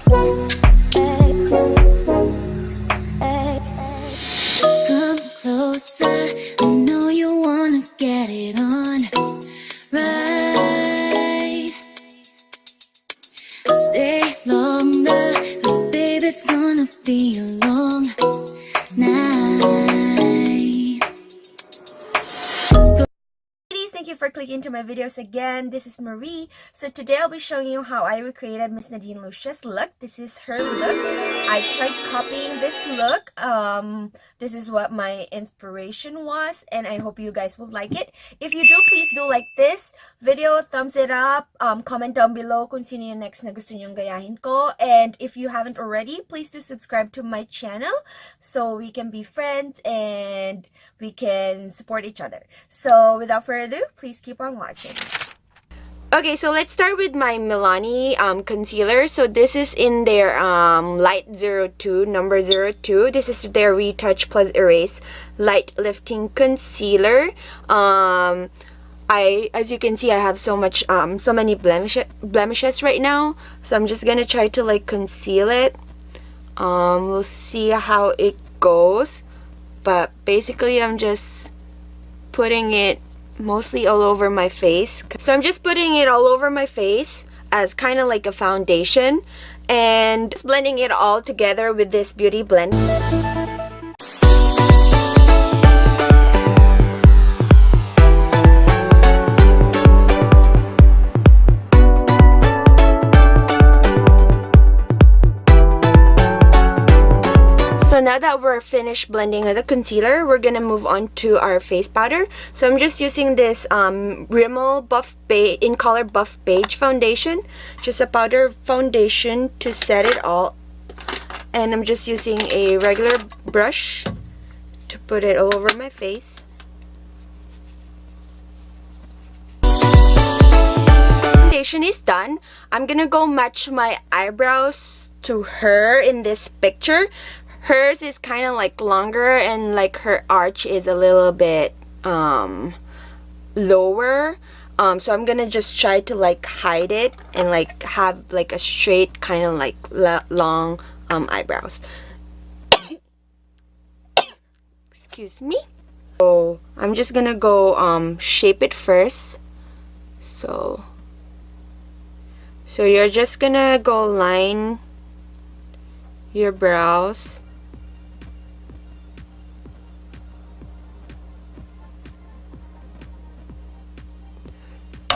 Come closer, I know you wanna get it on right. Stay longer, 'cause babe, it's gonna be a long night. Thank you for clicking to my videos again. This is Marie. So today I'll be showing you how I recreated Miss Nadine Lustre's look. This is her look. I tried copying this look. This is what my inspiration was, and I hope you guys will like it. If you do, please do like this video, thumbs it up, comment down below kung sino yung next na gusto nyong gayahin ko. And if you haven't already, please do subscribe to my channel so we can be friends and we can support each other. So without further ado, please keep on watching. Okay, so let's start with my Milani concealer. So this is in their light 02, number 02. This is their Retouch Plus Erase Light Lifting Concealer. As you can see, I have so many blemishes right now. So I'm just gonna try to like conceal it. We'll see how it goes. But basically, I'm just putting it mostly all over my face. So I'm just putting it all over my face as kind of like a foundation and just blending it all together with this beauty blend. So now that we're finished blending with the concealer, we're gonna move on to our face powder. So I'm just using this Rimmel in color Buff Beige foundation, just a powder foundation to set it all. And I'm just using a regular brush to put it all over my face. Foundation is done. I'm gonna go match my eyebrows to her in this picture. Hers is kind of like longer and like her arch is a little bit lower. So I'm gonna just try to like hide it and like have like a straight kind of like long eyebrows. Excuse me. So I'm just gonna go shape it first. So you're just gonna go line your brows.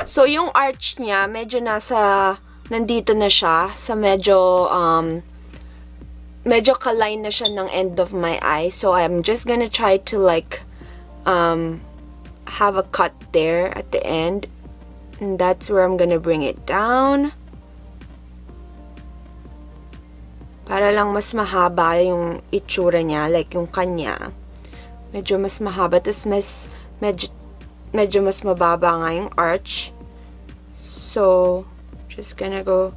So, yung arch niya, medyo nandito na siya, sa medyo kaline na siya ng end of my eye. So, I'm just gonna try to like, have a cut there at the end. And that's where I'm gonna bring it down. Para lang mas mahaba yung itsura niya, like yung kanya. Medyo mas mahaba, tas medyo mas mababa nga yung arch. So, just gonna go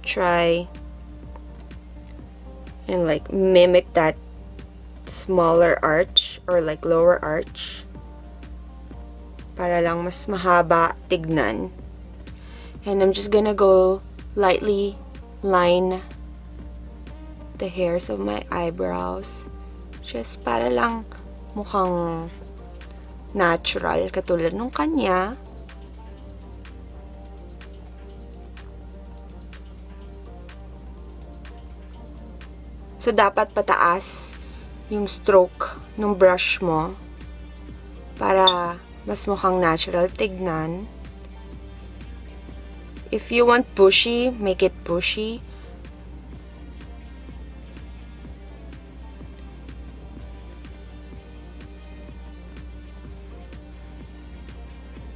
try and like mimic that smaller arch or like lower arch. Para lang mas mahaba tignan. And I'm just gonna go lightly line the hairs of my eyebrows. Just para lang mukhang natural, katulad nung kanya. So, dapat pataas yung stroke ng brush mo para mas mukhang natural tignan. If you want bushy, make it bushy.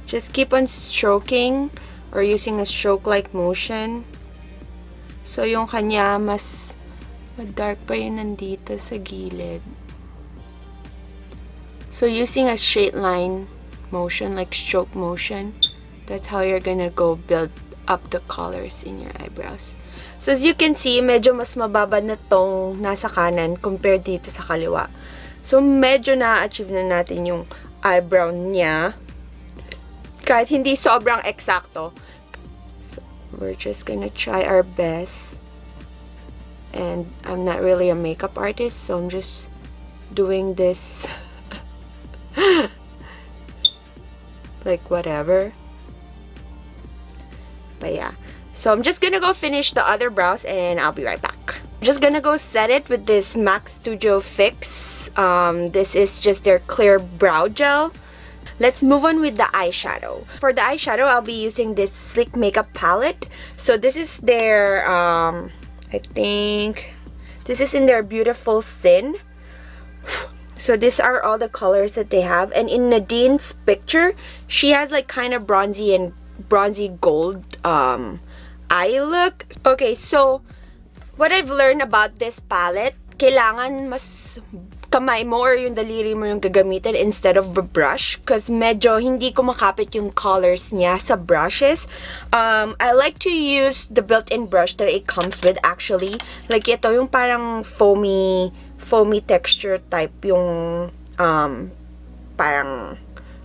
Just keep on stroking or using a stroke-like motion. So, yung kanya, mas dark pa yun nandito sa gilid. So, using a straight line motion, like stroke motion, that's how you're gonna go build up the colors in your eyebrows. So, as you can see, medyo mas mababa na tong nasa kanan compared dito sa kaliwa. So, medyo na-achieve na natin yung eyebrow niya. Kahit hindi sobrang eksakto. So, we're just gonna try our best and I'm not really a makeup artist, so I'm just doing this like whatever. But yeah, so I'm just gonna go finish the other brows and I'll be right back. I'm just gonna go set it with this MAC Studio Fix. This is just their clear brow gel. Let's move on with the eyeshadow. For the eyeshadow, I'll be using this Sleek Makeup palette. So this is their, I think, this is in their Beautiful Sin. So these are all the colors that they have. And in Nadine's picture, she has like kind of bronzy and bronzy gold eye look. Okay, so what I've learned about this palette, kailangan mas kamay mo or yung daliri mo yung gagamitin instead of a brush, because medyo hindi kumakapit yung colors niya sa brushes. I like to use the built-in brush that it comes with actually. Like ito yung parang foamy texture type, yung parang,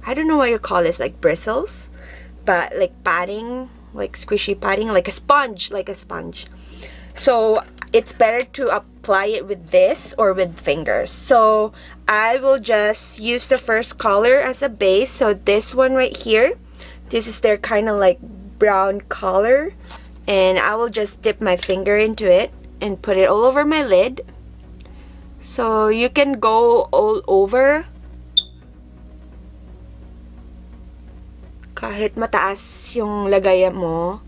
I don't know what you call this, like bristles, but like padding, like squishy padding, like a sponge. So it's better to apply it with this or with fingers. So I will just use the first color as a base. So this one right here, this is their kind of like brown color, and I will just dip my finger into it and put it all over my lid. So you can go all over, kahit mataas yung lagayan mo,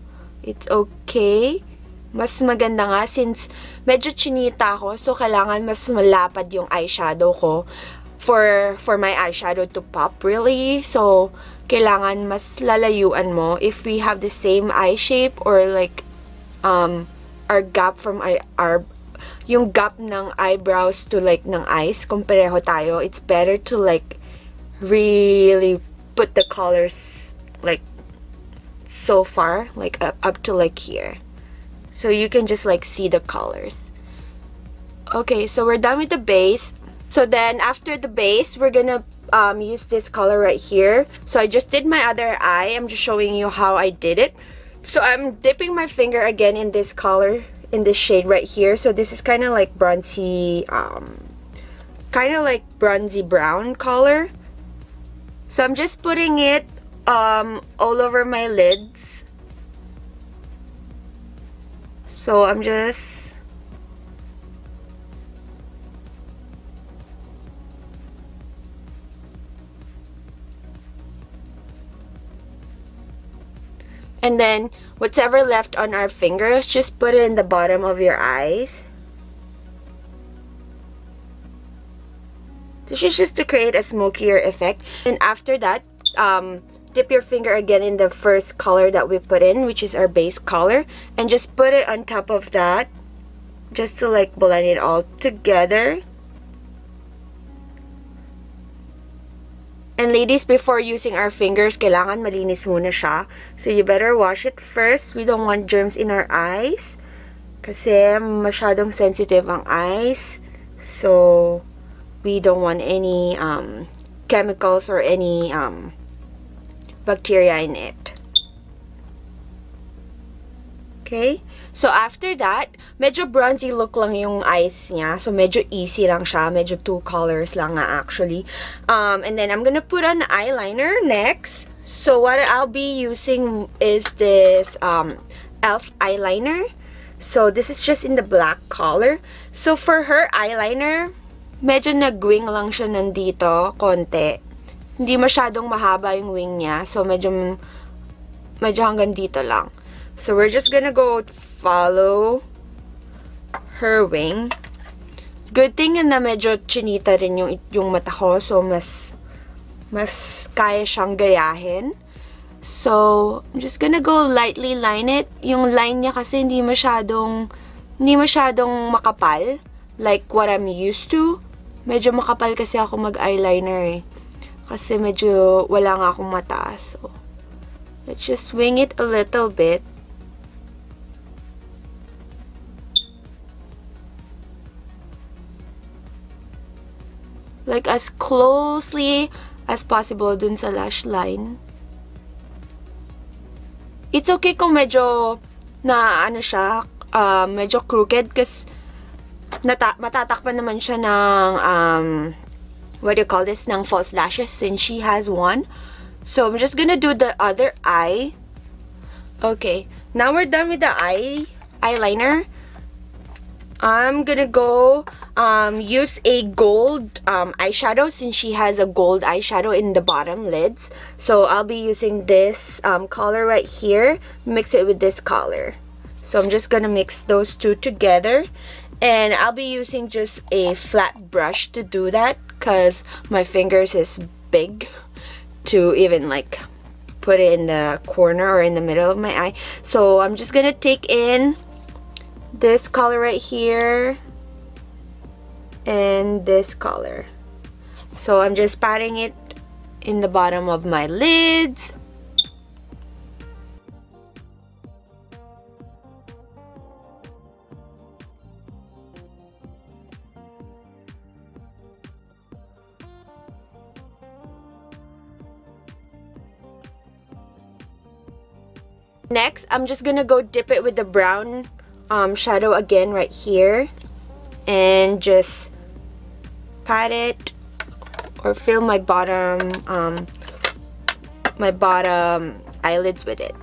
it's okay. Mas maganda nga since medyo chinita ako, so kailangan mas malapad yung eyeshadow ko for my eyeshadow to pop really. So kailangan mas lalayuan mo if we have the same eye shape, or like our gap from yung gap ng eyebrows to like ng eyes, kung pareho tayo, it's better to like really put the colors like so far, like up to like here, so you can just like see the colors. Okay, so we're done with the base. So then after the base, we're gonna use this color right here. So I just did my other eye. I'm just showing you how I did it. So I'm dipping my finger again in this color, in this shade right here. So this is kind of like bronzy, kind of like bronzy brown color. So I'm just putting it all over my lids. So I'm just and then whatever left on our fingers, just put it in the bottom of your eyes. This is just to create a smokier effect. And after that, dip your finger again in the first color that we put in, which is our base color, and just put it on top of that, just to like blend it all together. And ladies, before using our fingers, kailangan malinis muna siya. So you better wash it first. We don't want germs in our eyes, kasi masyadong sensitive ang eyes. So we don't want any chemicals or any bacteria in it. Okay? So after that, medyo bronzy look lang yung eyes niya. So medyo easy lang siya. Medyo 2 colors lang nga actually. And then I'm gonna put on eyeliner next. So what I'll be using is this e.l.f. eyeliner. So this is just in the black color. So for her eyeliner, medyo nag-wing lang siya nandito, konti. Hindi masyadong mahaba yung wing niya. So medyo hanggang dito lang. So we're just gonna go follow her wing. Good thing na medyo chinita rin yung mata ko, so mas kaya siyang gayahin. So I'm just gonna go lightly line it. Yung line niya kasi hindi masyadong makapal like what I'm used to. Medyo makapal kasi ako mag-eyeliner eh. Kasi medyo wala nga akong mata. So let's just wing it a little bit. Like as closely as possible dun sa lash line. It's okay kung medyo na ano siya, medyo crooked, kasi matatakpan naman siya ng, what do you call this, ng false lashes since she has one. So, I'm just gonna do the other eye. Okay, now we're done with the eyeliner. I'm gonna go use a gold eyeshadow since she has a gold eyeshadow in the bottom lids. So I'll be using this color right here, mix it with this color. So I'm just gonna mix those two together, and I'll be using just a flat brush to do that because my fingers is big to even like put it in the corner or in the middle of my eye. So I'm just gonna take in this color right here and this color. So I'm just patting it in the bottom of my lids. Next, I'm just gonna go dip it with the brown shadow again right here and just pat it or fill my bottom eyelids with it.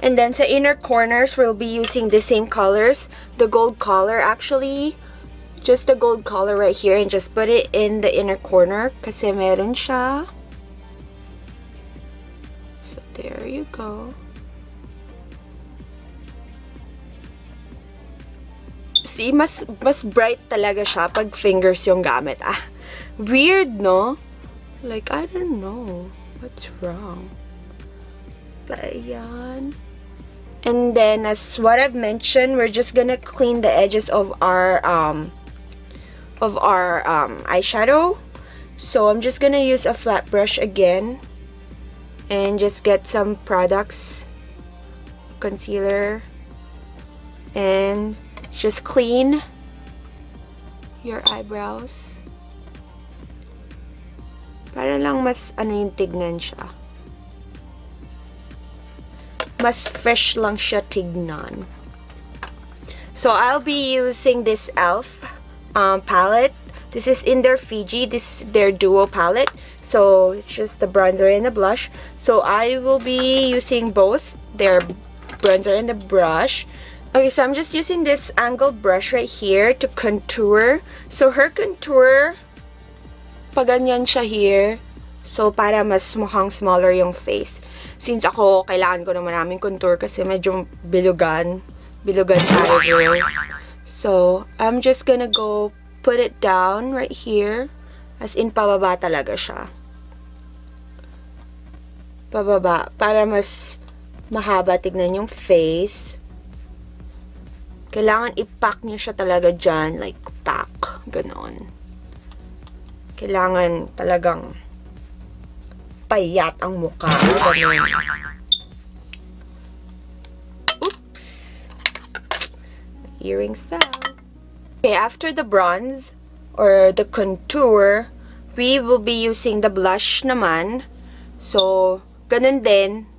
And then sa inner corners, we'll be using the same colors, the gold color actually. Just the gold color right here, and just put it in the inner corner kasi meron siya. So there you go. See, mas bright talaga siya pag fingers yung gamit. Weird, no? Like, I don't know what's wrong. But ayan. And then, as what I've mentioned, we're just gonna clean the edges of our eyeshadow. So I'm just gonna use a flat brush again and just get some products, concealer, and just clean your eyebrows para lang mas yung tignan siya, mas fresh lang siya tignan. So I'll be using this e.l.f. palette. This is in their Fiji. This is their duo palette. So it's just the bronzer and the blush. So I will be using both their bronzer and the brush. Okay, so I'm just using this angled brush right here to contour. So her contour, paganyan siya here. So para mas mukhang smaller yung face. Since ako, kailangan ko ng maraming contour kasi medyo bilugan tayo girls. So, I'm just gonna go put it down right here. As in, pababa talaga siya. Pababa. Para mas mahaba tignan yung face. Kailangan i-pack nyo siya talaga dyan. Like, pack. Ganon. Kailangan talagang payat ang mukha. Ganon. Earrings fell. Okay, after the bronze or the contour, we will be using the blush naman. So, ganun din.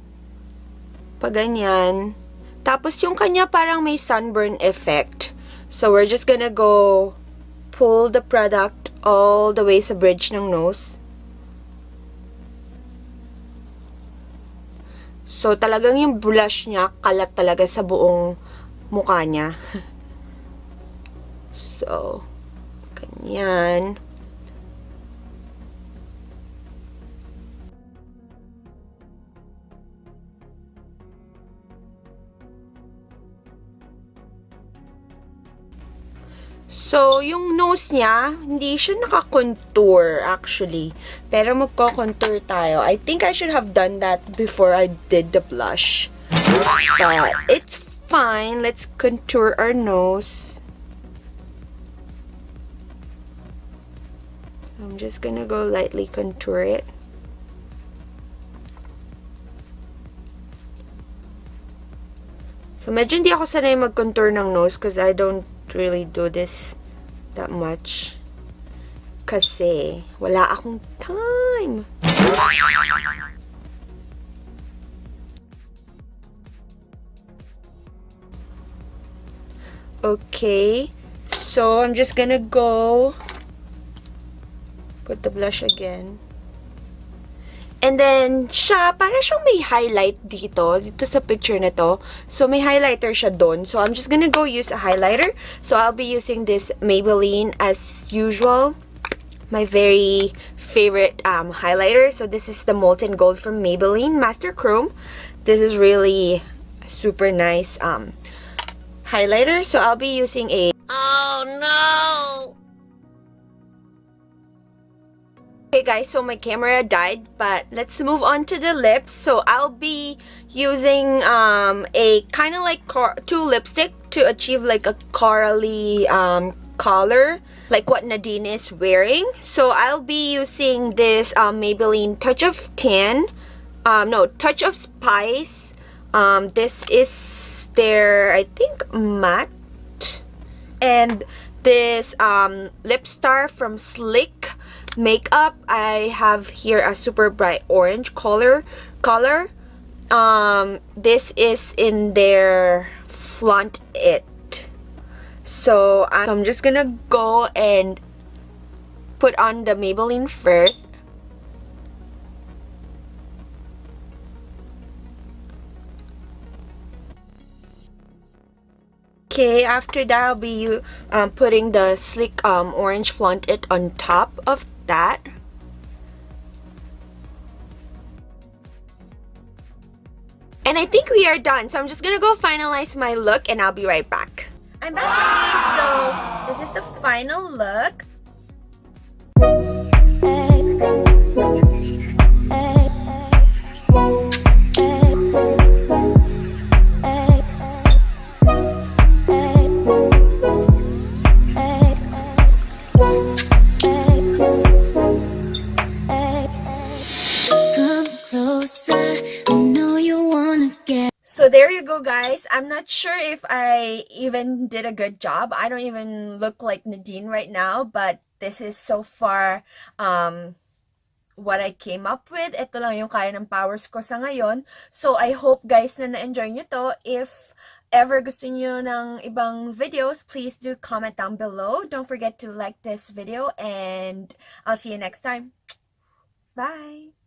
Paganyan. Tapos yung kanya parang may sunburn effect. So, we're just gonna go pull the product all the way sa bridge ng nose. So, talagang yung blush niya kalat talaga sa buong mukha niya. So, ganyan. So, yung nose niya, hindi siya naka-contour actually. Pero magko-contour tayo. I think I should have done that before I did the blush. But, it's fine. Let's contour our nose. I'm just gonna go lightly contour it. So, medyo hindi ako sanay mag-contour ng nose because I don't really do this that much. Kasi wala akong time. Okay, so I'm just gonna go put the blush again. And then, para siyang may highlight dito sa picture na to. So, may highlighter siya doon. So, I'm just gonna go use a highlighter. So, I'll be using this Maybelline as usual. My very favorite highlighter. So, this is the Molten Gold from Maybelline Master Chrome. This is really super nice highlighter. So, I'll be using a... Oh, no! Okay guys, so my camera died, but let's move on to the lips. So I'll be using a kind of like two lipstick to achieve like a corally color, like what Nadine is wearing. So I'll be using this Maybelline Touch of Tan, Touch of Spice. This is their, I think, matte, and this lip star from Slick Makeup. I have here a super bright orange color. This is in their Flaunt It. So I'm just gonna go and put on the Maybelline first. Okay, after that I'll be putting the Slick orange Flaunt It on top of that. And I think we are done. So I'm just gonna go finalize my look and I'll be right back. I'm back, ladies. So this is the final look. So there you go, guys. I'm not sure if I even did a good job. I don't even look like Nadine right now, but this is so far what I came up with. Ito lang yung kaya ng powers ko sa ngayon. So I hope, guys, na na-enjoy nyo to. If ever gusto nyo ng ibang videos, please do comment down below. Don't forget to like this video and I'll see you next time. Bye!